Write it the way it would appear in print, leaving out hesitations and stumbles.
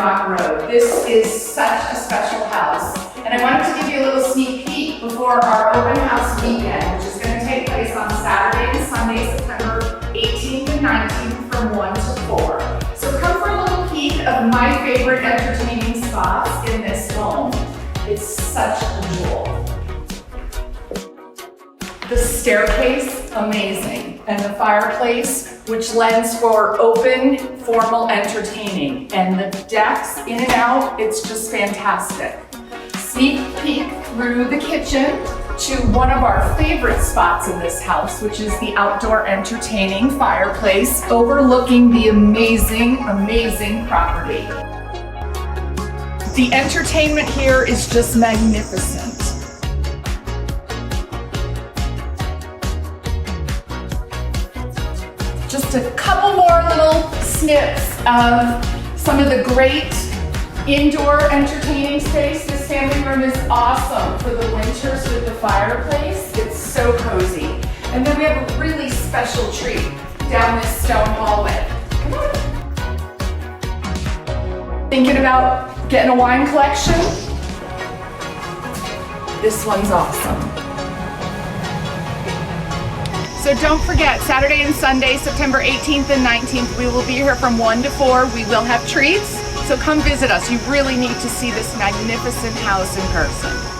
Rock Road. This is such a special house. And I wanted to give you a little sneak peek before our open house weekend, which is going to take place on Saturday and Sunday, September 18th and 19th from 1 to 4. So come for a little peek of my favorite entertaining spots in this home. It's such a jewel. The staircase, amazing. And the fireplace, which lends for open, formal entertaining. And the decks in and out, it's just fantastic. Sneak peek through the kitchen to one of our favorite spots in this house, which is the outdoor entertaining fireplace overlooking the amazing, amazing property. The entertainment here is just magnificent. Just a couple more little snips of some of the great indoor entertaining space. This family room is awesome for the winters with the fireplace. It's so cozy. And then we have a really special treat down this stone hallway. Come on. Thinking about getting a wine collection? This one's awesome. So don't forget, Saturday and Sunday, September 18th and 19th, we will be here from 1 to 4. We will have treats, so come visit us. You really need to see this magnificent house in person.